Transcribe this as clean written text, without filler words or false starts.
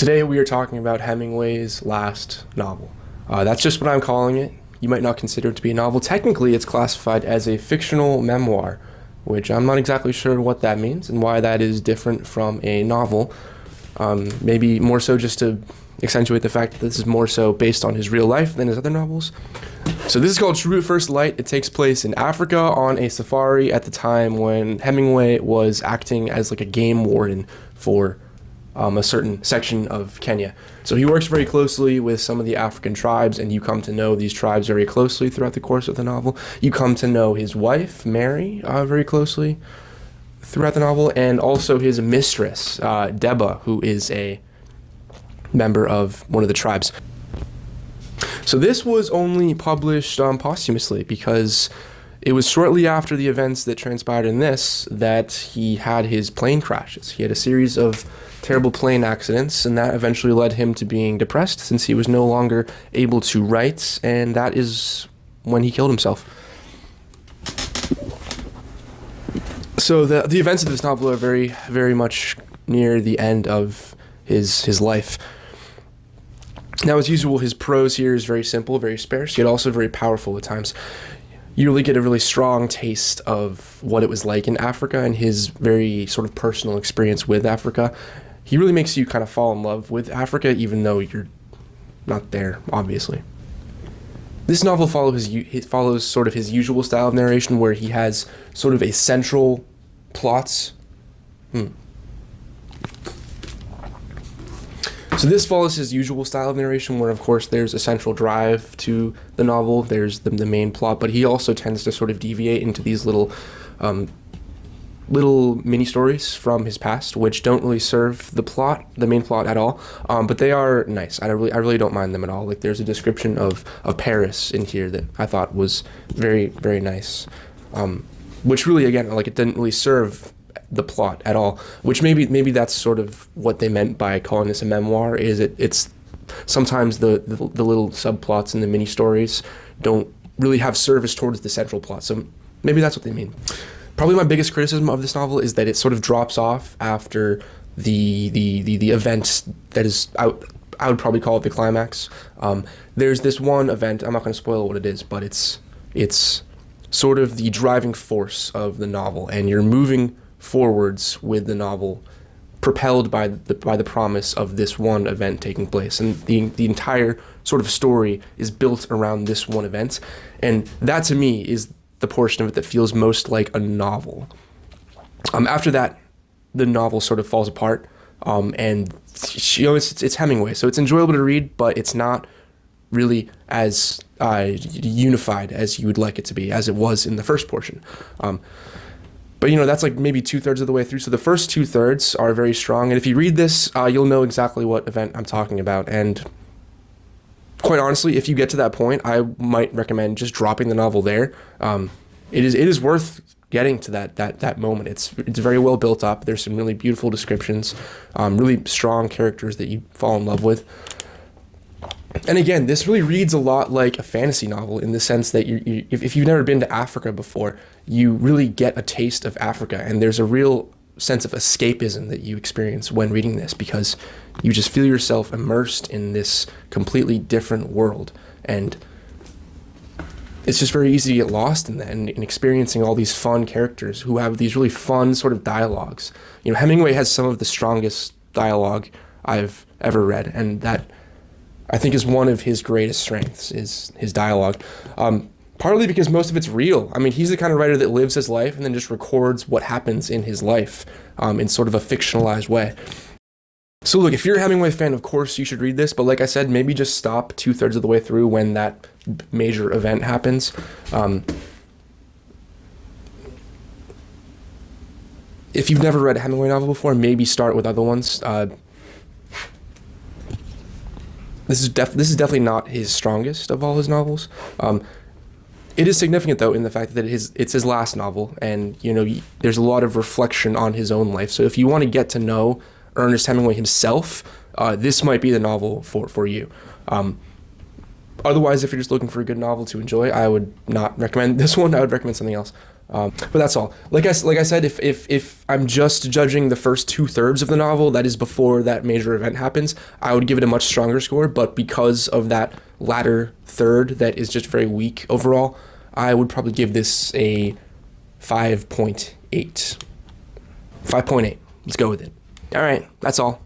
Today we are talking about Hemingway's last novel. That's just what I'm calling it. You might not consider it to be a novel. Technically, it's classified as a fictional memoir, which I'm not exactly sure what that means and why that is different from a novel. Maybe more so just to accentuate the fact that this is more so based on his real life than his other novels. So this is called True at First Light. It takes place in Africa on a safari at the time when Hemingway was acting as like a game warden for a certain section of Kenya. So he works very closely with some of the African tribes, and you come to know these tribes very closely throughout the course of the novel. You come to know his wife, Mary, very closely throughout the novel, and also his mistress, Deba, who is a member of one of the tribes. So this was only published posthumously because it was shortly after the events that transpired in this that he had his plane crashes. He had a series of terrible plane accidents, and that eventually led him to being depressed since he was no longer able to write, and that is when he killed himself. So the events of this novel are very, very much near the end of his life. Now, as usual, his prose here is very simple, very sparse, yet also very powerful at times. You really get a really strong taste of what it was like in Africa and his very sort of personal experience with Africa. He really makes you kind of fall in love with Africa, even though you're not there, obviously. This novel follows sort of his usual style of narration, where he has sort of a central plot. So this follows his usual style of narration, where of course there's a central drive to the novel, there's the main plot, but he also tends to sort of deviate into these little mini stories from his past, which don't really serve the main plot at all, but they are nice. I really don't mind them at all. Like, there's a description of Paris in here that I thought was very, very nice, which really, again, like, it didn't really serve the plot at all, which maybe that's sort of what they meant by calling this a memoir. Is it's sometimes the little subplots and the mini stories don't really have service towards the central plot, so maybe that's what they mean. Probably my biggest criticism of this novel is that it sort of drops off after the event that is I would probably call it the climax. There's this one event, I'm not going to spoil what it is, but it's sort of the driving force of the novel, and you're moving forwards with the novel, propelled by the promise of this one event taking place, and the entire sort of story is built around this one event, and that to me is the portion of it that feels most like a novel. After that, the novel sort of falls apart, and it's Hemingway, so it's enjoyable to read, but it's not really as unified as you would like it to be, as it was in the first portion. But that's like maybe 2/3 of the way through. So the first 2/3 are very strong. And if you read this, you'll know exactly what event I'm talking about. And quite honestly, if you get to that point, I might recommend just dropping the novel there. It is worth getting to that moment. It's very well built up. There's some really beautiful descriptions, really strong characters that you fall in love with. And again, this really reads a lot like a fantasy novel in the sense that if you've never been to Africa before, you really get a taste of Africa, and there's a real sense of escapism that you experience when reading this, because you just feel yourself immersed in this completely different world, and it's just very easy to get lost in that and experiencing all these fun characters who have these really fun sort of dialogues. Hemingway has some of the strongest dialogue I've ever read, and that I think is one of his greatest strengths, is his dialogue. Partly because most of it's real. I mean, he's the kind of writer that lives his life and then just records what happens in his life in sort of a fictionalized way. So look, if you're a Hemingway fan, of course you should read this, but like I said, maybe just stop 2/3 of the way through when that major event happens. If you've never read a Hemingway novel before, maybe start with other ones. This is definitely not his strongest of all his novels. It is significant, though, in the fact that it's his last novel, and there's a lot of reflection on his own life. So if you want to get to know Ernest Hemingway himself, this might be the novel for you. Otherwise, if you're just looking for a good novel to enjoy, I would not recommend this one. I would recommend something else. But that's all. Like I said, if I'm just judging the first 2/3 of the novel, that is before that major event happens, I would give it a much stronger score. But because of that latter third that is just very weak overall, I would probably give this a 5.8. 5.8. Let's go with it. All right, that's all.